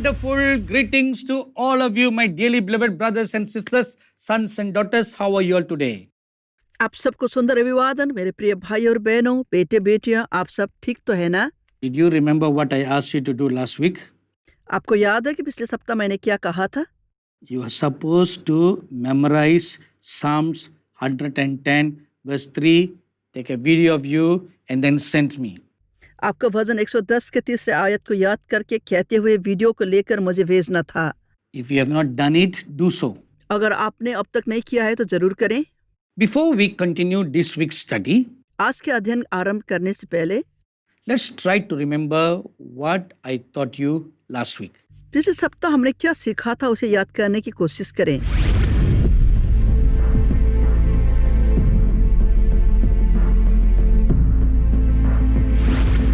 wonderful greetings to all of you, my dearly beloved brothers and sisters, sons and daughters. How are you all today? आप सबको सुंदर अभिवादन मेरे प्रिय भाई और बहनों, बेटे बेटियां, आप सब ठीक तो है ना? Did you remember what I asked you to do last week? आपको याद है कि पिछले सप्ताह मैंने क्या कहा था? You are supposed to memorize Psalms 110 verse 3, take a video of you and then send me. आपको भजन 110 के तीसरे आयत को याद करके कहते हुए वीडियो को लेकर मुझे भेजना था। If you have not done it, do so. अगर आपने अब तक नहीं किया है तो जरूर करें। Before we continue this week's study, आज के अध्ययन आरंभ करने से पहले let's try to remember what I taught you last week. पिछले सप्ताह हमने क्या सीखा था उसे याद करने की कोशिश करें।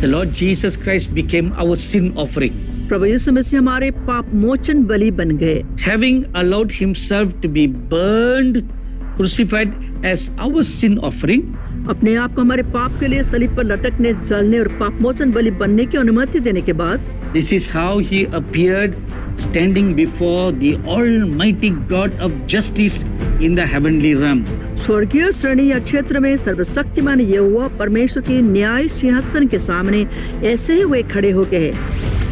The Lord Jesus Christ became our sin offering, प्रभु यीशु मसीह हमारे पाप मोचन बलि बन गए। having allowed himself to be burned, crucified as our sin offering. अपने आप को हमारे पाप के लिए सलीब पर लटकने, जलने और पाप मोचन बलि बनने की अनुमति देने के बाद This is how he appeared standing before the Almighty God of justice in the heavenly realm. स्वर्गीय श्रेणी या क्षेत्र में सर्वशक्तिमान यहोवा परमेश्वर के न्याय सिंहासन के सामने ऐसे ही वे खड़े हो गए।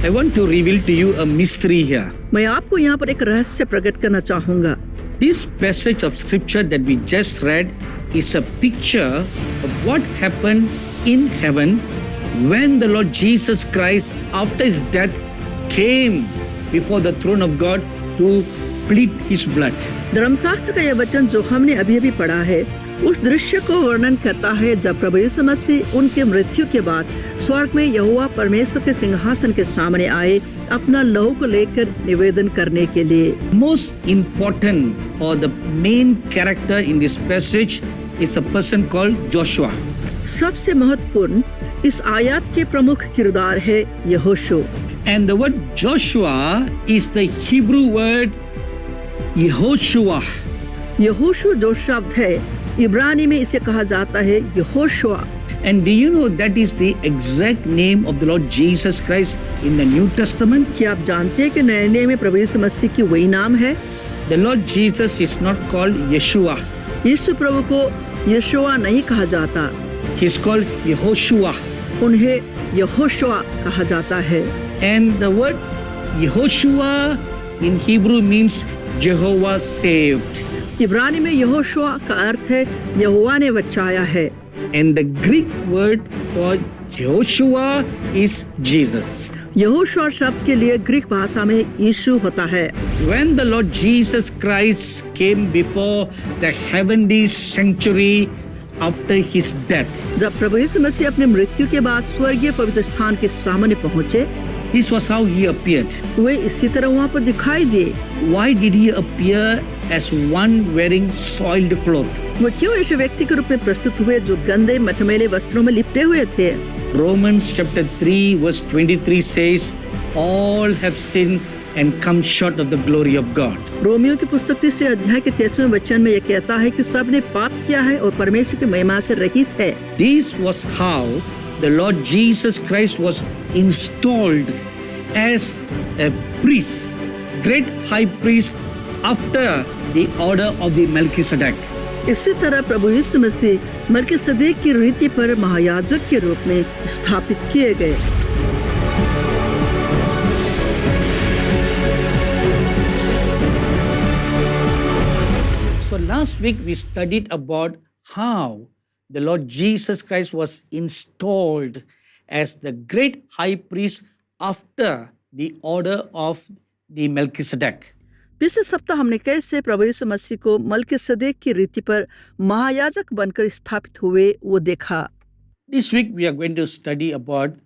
I want to reveal to you a mystery here. मैं आपको यहाँ पर एक रहस्य प्रकट करना चाहूँगा। This passage of scripture that we just read is a picture of what happened in heaven when the Lord Jesus Christ, after his death, came before the throne of God to plead his blood. धर्मशास्त्र का यह वचन जो हमने अभी अभी पढ़ा है उस दृश्य को वर्णन करता है जब प्रभु यीशु मसीह उनके मृत्यु के बाद स्वर्ग में यहोवा परमेश्वर के सिंहासन के सामने आए अपना लहू को लेकर निवेदन करने के लिए। Most important or the main character in this passage is a person called Joshua. सबसे महत्वपूर्ण इस आयत के प्रमुख किरदार है यहोशू। And the word Joshua is the Hebrew word Yehoshua. यहोशू जो शब्द है इब्रानी में इसे कहा जाता है Yehoshua. And do you know that is the exact name of the Lord Jesus Christ in the New Testament? क्या आप जानते हैं कि नए नियम में प्रभु यीशु मसीह की वही नाम है? The Lord Jesus is not called Yeshua. यीशु प्रभु को यशुआ नहीं कहा जाता, He is called Yehoshua. उन्हें यहोशुआ कहा जाता है। And the word Yehoshua in Hebrew means Jehovah saved. इब्रानी में यहोशुआ का अर्थ है यहोवा ने बचाया है। And the Greek word for Yehoshua is Jesus. Yehoshua शब्द के लिए ग्रीक भाषा में यीशु होता है। When the Lord Jesus Christ came before the heavenly sanctuary after his death, जब प्रभु यीशु मसीह अपने मृत्यु के बाद स्वर्गीय पवित्र स्थान के सामने पहुँचे, this was how he appeared. वे इसी तरह वहाँ पर दिखाई दिए। Why did he appear as one wearing soiled cloth? वो क्यों ऐसे व्यक्ति के रूप में प्रस्तुत हुए जो गंदे मटमैले वस्त्रों में लिपटे हुए थे? Romans chapter 3 verse 23 says, all have sinned and come short of the glory of God. Romeo की पुस्तक 3 अध्याय के 23वें वचन में यह कहता है कि सब ने पाप किया है और परमेश्वर की महिमा से रहित है। This was how the Lord Jesus Christ was installed as a priest, great high priest after the order of the Melchizedek. इसी तरह प्रभु यीशु मसीह मलकीसदेक की रीति पर महायाजक के रूप में स्थापित किए गए। So last week we studied about how the Lord Jesus Christ was installed as the great high priest after the order of the Melchizedek. पिछले सप्ताह हमने कैसे प्रभु यीशु मसीह को मलकीसदेक की रीति पर महायाजक बनकर स्थापित हुए वो देखा। This week we are going to study about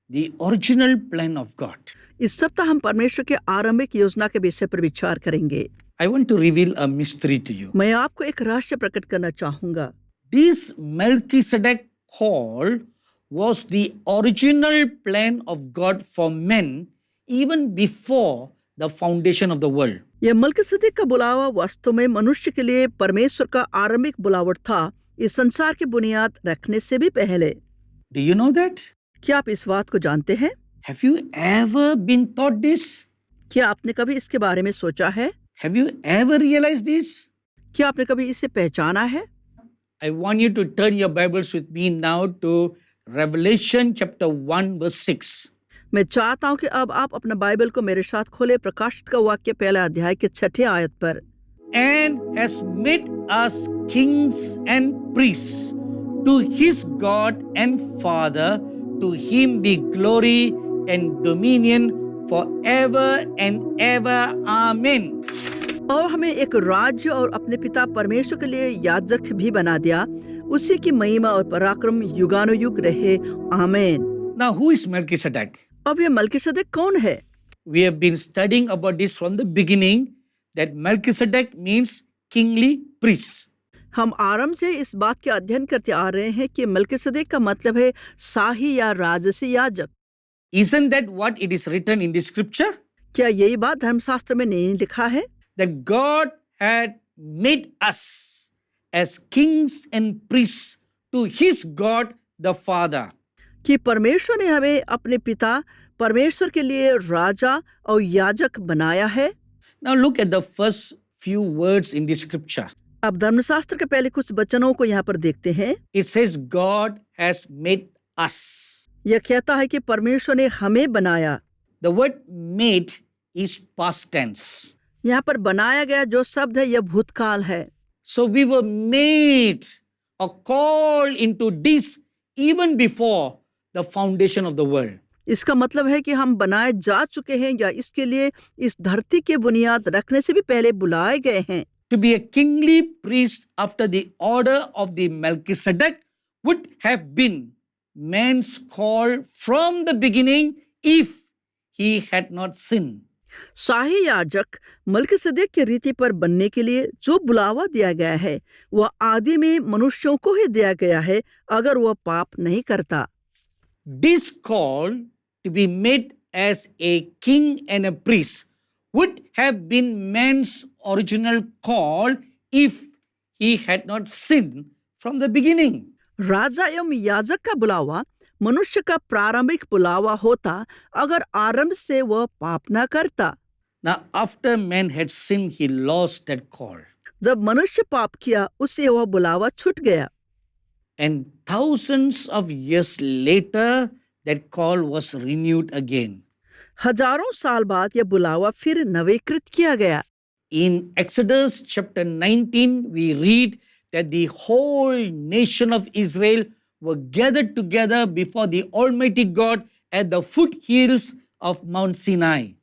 the original plan of God. इस सप्ताह हम परमेश्वर के आरंभिक योजना के विषय पर विचार करेंगे। I want to reveal a mystery to you. मैं आपको एक रहस्य प्रकट करना चाहूँगा। This Melchizedek call was the original plan of God for men even before the foundation of the world. यह मलकीसदेक का बुलावा वास्तव में मनुष्य के लिए परमेश्वर का आरंभिक बुलावट था, इस संसार की बुनियाद रखने से भी पहले। Do you know that? क्या आप इस बात को जानते हैं? Have you ever been taught this? क्या आपने कभी इसके बारे में सोचा है? Have you ever realized this? क्या आपने कभी इसे पहचाना है? I want you to turn your Bibles with me now to Revelation chapter 1 verse 6. मैं चाहता हूं कि अब आप अपना बाइबल को मेरे साथ खोले प्रकाशित का वाक्य पहला अध्याय के 6ठे आयत पर। And has made us kings and priests to his God and Father, to him be glory and dominion forever and ever. Amen. और हमें एक राज्य और अपने पिता परमेश्वर के लिए याजक भी बना दिया, उसी की महिमा और पराक्रम युगानुयुग रहे। आमीन। Now, who is Melchizedek? अब ये मलकीसदेक कौन है? We have been studying about this from the beginning, that Melchizedek means kingly priest. हम आरंभ से इस बात के अध्ययन करते आ रहे हैं कि मलकीसदेक का मतलब है शाही या राजसी याजक। Isn't that what it is written in the scripture? क्या यही बात धर्मशास्त्र में नहीं लिखा है? That God had made us as kings and priests to his God the Father. कि परमेश्वर ने हमें अपने पिता परमेश्वर के लिए राजा और याजक बनाया है। Now look at the first few words in the scripture. अब धर्मशास्त्र के पहले कुछ वचनों को यहाँ पर देखते हैं। It says God has made us. यह कहता है कि परमेश्वर ने हमें बनाया। The word made is past tense. यहाँ पर बनाया गया जो शब्द है यह भूतकाल है। So we were made or called into this even before the foundation of the world. इसका मतलब है कि हम बनाए जा चुके हैं या इसके लिए इस धरती के बुनियाद रखने से भी पहले बुलाए गए हैं। To be a kingly priest after the order of the Melchizedek would have been man's call from the beginning if he had not sinned. शाही याजक मलकीसदेक की रीति पर बनने के लिए जो बुलावा दिया गया है वह आदि में मनुष्यों को ही दिया गया है अगर वह पाप नहीं करता। This call to be made as a king and a priest would have been man's original call if he had not sinned from the beginning. राजा एवं याजक का बुलावा मनुष्य का प्रारंभिक बुलावा होता अगर आरंभ से वह पाप न करता। Now, after man had sinned, he lost that call. जब मनुष्य पाप किया उससे वह बुलावा छूट गया। And thousands of years later, that call was renewed again. हजारों साल बाद यह बुलावा फिर नवीकृत किया गया। In Exodus chapter 19, we read that the whole nation of Israel were gathered together before the Almighty God at the foothills of Mount Sinai.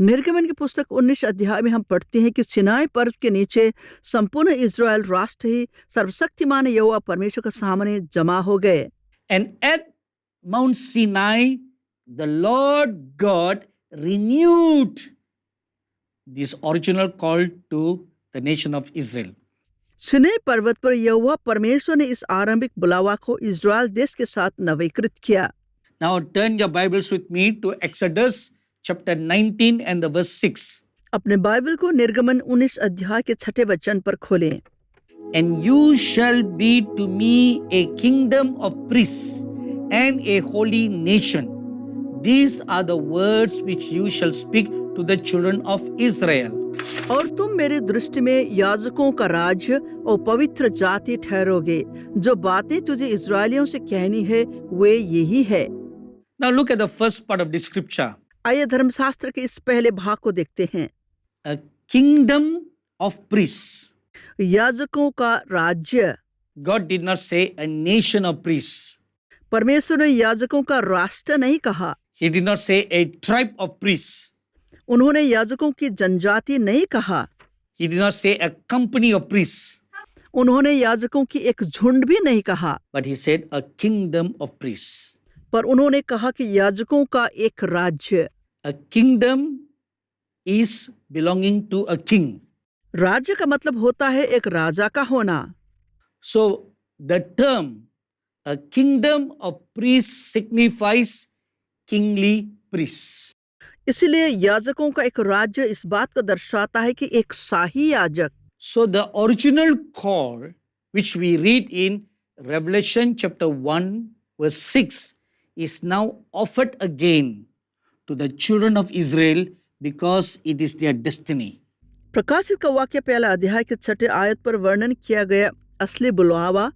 निर्गमन की पुस्तक 19 अध्याय में हम पढ़ते हैं कि सिनाई पर्वत के नीचे संपूर्ण इज़राइल राष्ट्र ही सर्वशक्तिमान यहोवा परमेश्वर के सामने जमा हो गए। And at Mount Sinai, the Lord God renewed this original call to the nation of Israel. सिनै पर्वत पर यहोवा परमेश्वर ने इस आरंभिक बुलावा को इज़राइल देश के साथ नवीकृत किया। Now turn your Bibles with me to Exodus chapter 19 and the verse 6. अपने बाइबल को निर्गमन 19 अध्याय के 6ठे वचन पर खोलें। And you shall be to me a kingdom of priests and a holy nation. These are the words which you shall speak to the children of Israel. और तुम मेरी दृष्टि में याजकों का राज्य और पवित्र जाति ठहरोगे। जो बातें तुझे इज़राइलियों से कहनी है वे यही है। Now look at the first part of the scripture. आइए धर्मशास्त्र के इस पहले भाग को देखते हैं। A kingdom of priests. याजकों का राज्य। God did not say a nation of priests. परमेश्वर ने याजकों का राष्ट्र नहीं कहा। He did not say a tribe of priests. उन्होंने याजकों की जनजाति नहीं कहा। He did not say a company of priests. उन्होंने याजकों की एक झुंड भी नहीं कहा। But he said a kingdom of priests. पर उन्होंने कहा कि याजकों का एक राज्य। A kingdom is belonging to a king. राज्य का मतलब होता है एक राजा का होना। So the term a kingdom of priests signifies kingly priests. इसलिए याजकों का एक राज्य इस बात को दर्शाता है कि एक शाही याजक। So the original call which we read in Revelation chapter 1 verse 6 is now offered again to the children of Israel because it is their destiny. प्रकाशित का वाक्य पहला अध्याय के 6 आयत पर वर्णन किया गया असली बुलावा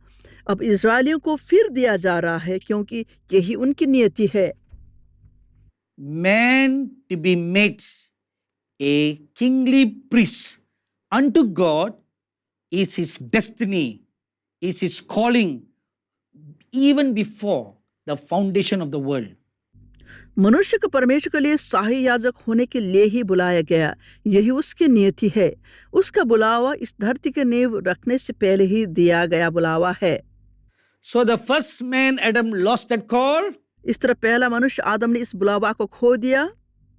अब इजरायलियों को फिर दिया जा रहा है क्योंकि यही उनकी नियति है। Man to be made a kingly priest unto God is his destiny, is his calling, even before the foundation of the world. मनुष्य को परमेश्वर के लिए शाही याजक होने के लिए ही बुलाया गया, यही उसकी नियति है। उसका बुलावा इस धरती के नींव रखने से पहले ही दिया गया बुलावा है। So the first man, Adam, lost that call. इस तरह पहला मनुष्य आदम ने इस बुलावा को खो दिया।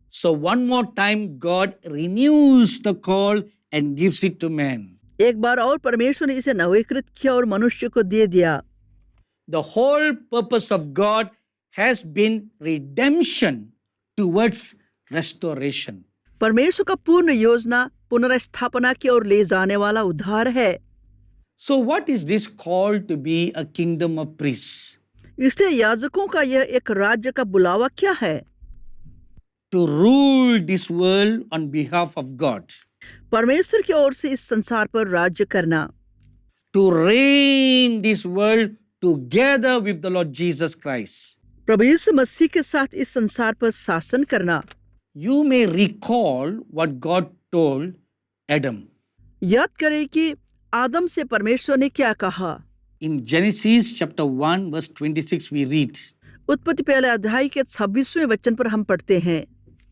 So one more time, God renews the call and gives it to man. एक बार और परमेश्वर ने इसे नवीकृत किया और मनुष्य को दे दिया। The whole purpose of God has been redemption towards restoration. परमेश्वर का पूर्ण योजना पुनर्स्थापना की ओर ले जाने वाला उद्धार है। So what is this call to be a kingdom of priests? इसलिए याजकों का यह एक राज्य का बुलावा क्या है? To rule this world on behalf of God. परमेश्वर की ओर से इस संसार पर राज्य करना। To reign this world together with the Lord Jesus Christ. प्रभु यीशु मसीह के साथ इस संसार पर शासन करना। You may recall what God told Adam. याद करें कि आदम से परमेश्वर ने क्या कहा। In Genesis chapter 1 verse 26 we read, उत्पत्ति पहले अध्याय के 26वें वचन पर हम पढ़ते हैं,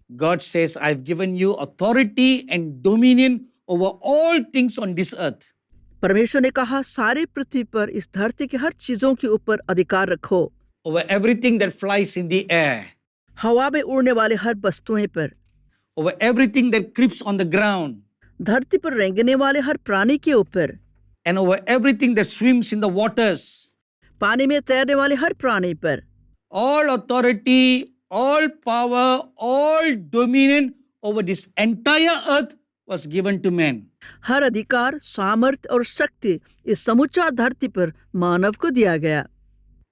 God says, I've given you authority and dominion over all things on this earth. परमेश्वर ने कहा सारे पृथ्वी पर इस धरती के हर चीजों के ऊपर अधिकार रखो। Over everything that flies in the air. हवा में उड़ने वाले हर वस्तुएं पर। Over everything that creeps on the ground. धरती पर रेंगने वाले हर प्राणी के ऊपर। And over everything that swims in the waters. पानी में तैरने वाले हर प्राणी पर। All authority, all power, all dominion over this entire earth was given to man. हर अधिकार, सामर्थ्य और शक्ति इस समूचा धरती पर मानव को दिया गया।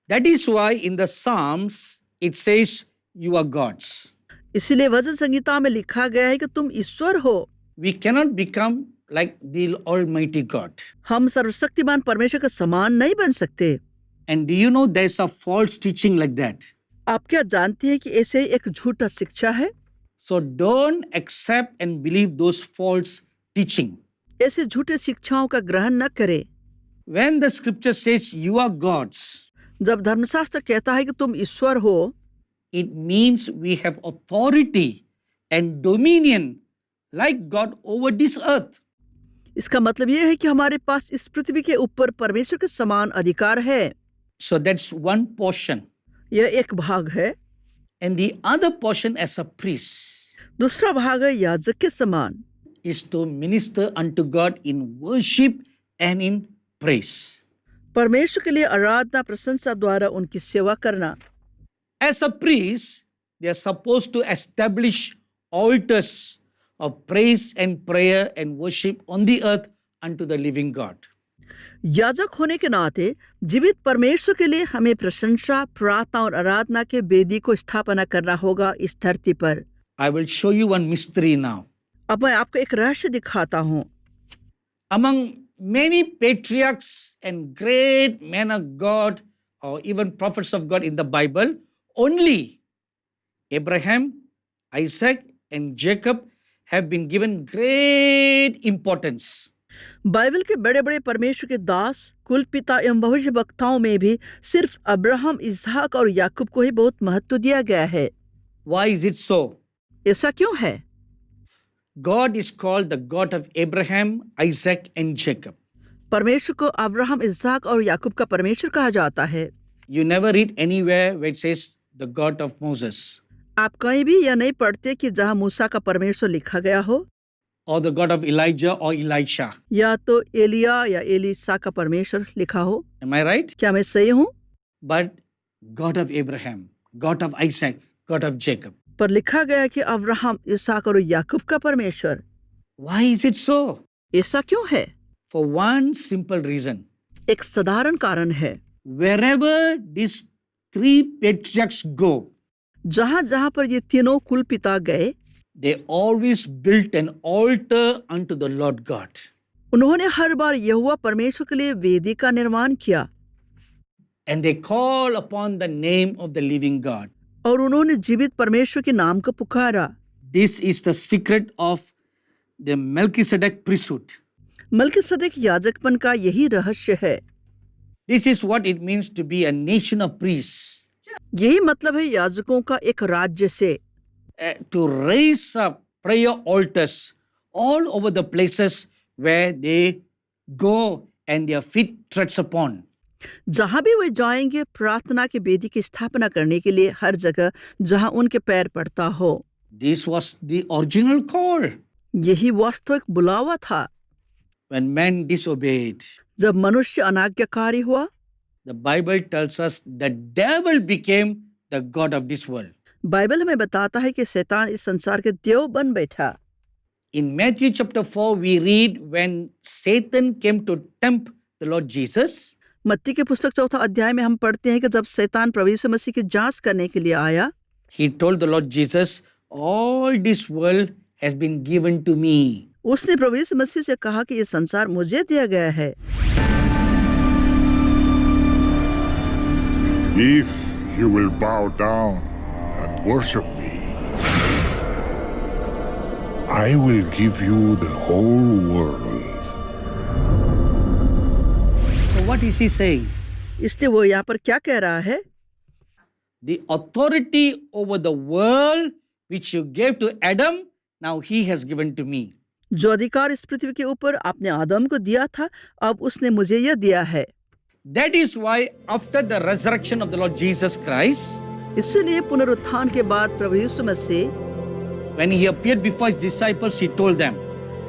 That is why in the Psalms it says you are gods. इसलिए भजन संगीता में लिखा गया है कि तुम ईश्वर हो। We cannot become like the Almighty God. हम सर्वशक्तिमान परमेश्वर के समान नहीं बन सकते। And do you know there's a false teaching like that? आप क्या जानते हैं कि ऐसे एक झूठा शिक्षा है? So don't accept and believe those false teaching. ऐसे झूठे शिक्षाओं का ग्रहण न करें। When the scripture says you are gods, जब धर्मशास्त्र कहता है कि तुम ईश्वर हो, it means we have authority and dominion like God over this earth. इसका मतलब यह है कि हमारे पास इस पृथ्वी के ऊपर परमेश्वर के समान अधिकार है। So that's one portion. यह एक भाग है। And the other portion as a priest दूसरा भाग है याजक के समान, is to minister unto God in worship and in praise. परमेश्वर के लिए आराधना प्रशंसा द्वारा उनकी सेवा करना। As a priest, they are supposed to establish altars of praise and prayer and worship on the earth unto the living God. याजक होने के नाते जीवित परमेश्वर के लिए हमें प्रशंसा, प्रार्थना और आराधना के वेदी को स्थापना करना होगा इस धरती पर। I will show you one mystery now. अब मैं आपको एक रहस्य दिखाता हूँ। Among many patriarchs and great men of God or even prophets of God in the Bible, only Abraham, Isaac and Jacob have been given great importance. Bible के बड़े बड़े परमेश्वर के दास, कुल पिता एवं भविष्य वक्ताओं में भी सिर्फ अब्राहम, इसहाक और याकूब को ही बहुत महत्व दिया गया है। Why is it so? ऐसा क्यों है? God is called the God of Abraham, Isaac and Jacob. परमेश्वर को अब्राहम, इसहाक और याकूब का परमेश्वर कहा जाता है। You never read anywhere where it says the God of Moses आप कहीं भी यह नहीं पढ़ते कि जहाँ मूसा का परमेश्वर लिखा गया हो, or the God of Elijah or Elisha. या तो एलिया या एलीसा का परमेश्वर लिखा हो। Am I right? क्या मैं सही हूँ? But God of Abraham, God of Isaac, God of Jacob. पर लिखा गया कि अब्राहम, इसहाक और याकूब का परमेश्वर। Why is it so? ऐसा क्यों है? For one simple reason. एक साधारण कारण है। Wherever these three patriarchs go, जहाँ जहाँ पर ये तीनों कुल पिता गए, they always built an altar unto the Lord God. उन्होंने हर बार यहोवा परमेश्वर के लिए वेदी का निर्माण किया And they call upon the name of the living God. और उन्होंने जीवित परमेश्वर के नाम को पुकारा। This is the secret of the Melchizedek priesthood. Melchizedek याजकपन का यही रहस्य है। This is what it means to be a nation of priests. यही मतलब है याजकों का एक राज्य से To raise up prayer altars all over the places where they go and their feet treads upon. जहां भी वे जाएंगे प्रार्थना की वेदी की स्थापना करने के लिए, हर जगह जहां उनके पैर पड़ता हो। This was the original call. यही वास्तविक बुलावा था। When man disobeyed, जब मनुष्य अनाज्ञाकारी हुआ, the Bible tells us the devil became the god of this world. Bible हमें बताता है कि शैतान इस संसार के देव बन बैठा। In Matthew chapter 4, we read when Satan came to tempt the Lord Jesus, मत्ती की पुस्तक 4 अध्याय में हम पढ़ते हैं कि जब शैतान प्रभु यीशु मसीह की जांच करने के लिए आया, he told the Lord Jesus, all this world has been given to me. उसने प्रभु यीशु मसीह से कहा कि ये संसार मुझे दिया गया है। If you will bow down and worship me, I will give you the whole world. So what is he saying? इसलिए वो यहाँ पर क्या कह रहा है? The authority over the world which you gave to Adam, now he has given to me. जो अधिकार इस पृथ्वी के ऊपर आपने आदम को दिया था, अब उसने मुझे यह दिया है। That is why after the resurrection of the Lord Jesus Christ, इसलिए पुनरुत्थान के बाद प्रभु यीशु मसीह when he appeared before his disciples, he told them,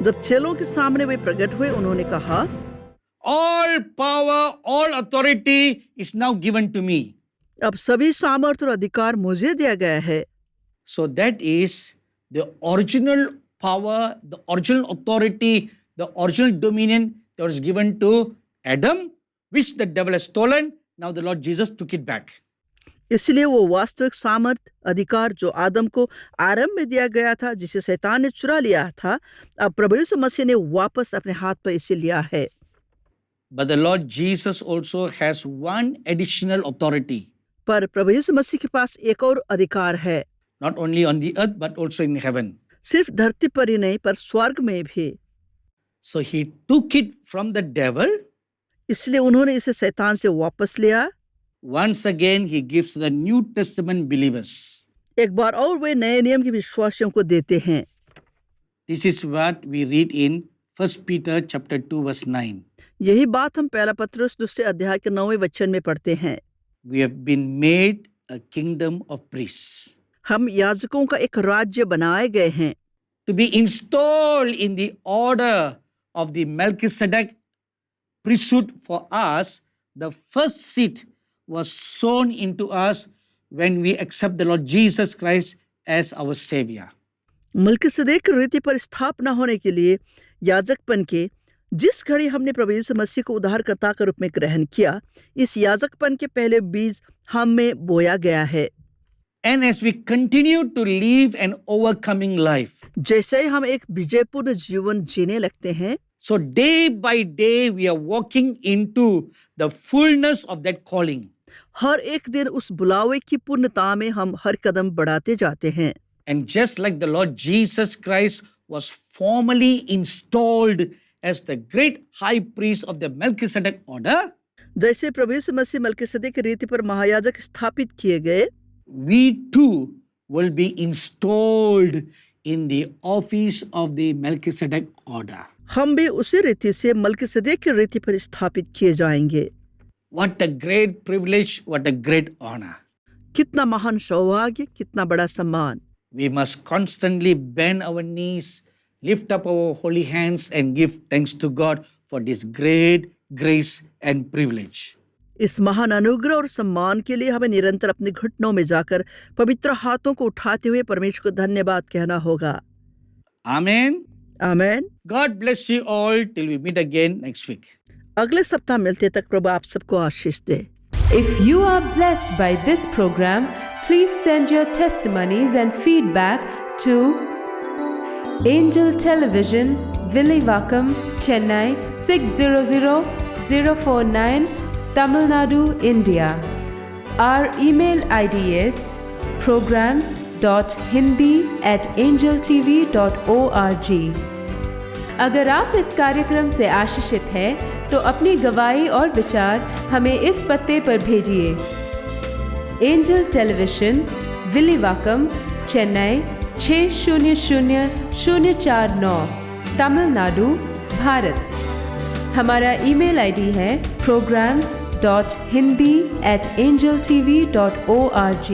जब चेलों के सामने वे प्रकट हुए, उन्होंने कहा, all power, all authority is now given to me. अब सभी सामर्थ्य और अधिकार मुझे दिया गया है। So that is the original power, the original authority, the original dominion that was given to Adam, which the devil has stolen. Now the Lord Jesus took it back. इसलिए वो वास्तविक सामर्थ्य अधिकार जो आदम को आरंभ में दिया गया था, जिसे शैतान ने चुरा लिया था, अब प्रभु यीशु मसीह ने वापस अपने हाथ पर इसे लिया है। But the Lord Jesus also has one additional authority, पर प्रभु यीशु मसीह के पास एक और अधिकार है, not only on the earth but also in heaven. सिर्फ धरती पर ही नहीं पर स्वर्ग में भी। So he took it from the devil. इसलिए उन्होंने इसे शैतान से वापस लिया। Once again he gives to the New Testament believers. एक बार और वे नए नियम के विश्वासियों को देते हैं। This is what we read in 1 Peter chapter 2 verse 9. यही बात हम पहला पत्रुस 2 अध्याय के 9वें वचन में पढ़ते हैं। We have been made a kingdom of priests, हम याजकों का एक राज्य बनाए गए हैं, to be installed in the order of the Melchizedek priesthood. For us, the first seat was sown into us when we accept the Lord Jesus Christ as our Savior. Melchizedek की रीति पर स्थापना होने के लिए याजकपन के जिस घड़ी हमने प्रभु यीशु मसीह को उद्धारकर्ता के रूप में ग्रहण किया, इस याजकपन के पहले बीज हम में बोया गया है। And as we continue to live an overcoming life, जैसे ही हम एक विजयपूर्ण जीवन जीने लगते हैं, so day by day we are walking into the fullness of that calling. हर एक दिन उस बुलावे की पूर्णता में हम हर कदम बढ़ाते जाते हैं। And just like the Lord Jesus Christ was formally installed as the great high priest of the Melchizedek order, जैसे प्रभु यीशु मसीह मलकीसदेक की रीति पर महायाजक स्थापित किए गए, we too will be installed in the office of the Melchizedek order. हम भी उसी रीति से मलकीसदेक की रीति पर स्थापित किए जाएंगे। What a great privilege, what a great honor. कितना महान सौभाग्य, कितना बड़ा सम्मान। We must constantly bend our knees, lift up our holy hands and give thanks to God for this great grace and privilege. इस महान अनुग्रह और सम्मान के लिए हमें निरंतर अपने घुटनों में जाकर पवित्र हाथों को उठाते हुए परमेश्वर को धन्यवाद कहना होगा। Amen. आमीन। God bless you all till we meet again next week. अगले सप्ताह मिलते तक प्रभु आप सबको आशीष दे। If you are blessed by this program, please send your testimonies and feedback to Angel Television, Villivakkam, Chennai 600049, Tamil Nadu, India. Our email ID is programs.hindi@angeltv.org. अगर आप इस कार्यक्रम से आशीषित हैं तो अपनी गवाही और विचार हमें इस पते पर भेजिए। Angel Television, Villivakkam, Chennai 600049, Tamil Nadu, Bharat. हमारा ईमेल आईडी है programs.hindi@angeltv.org।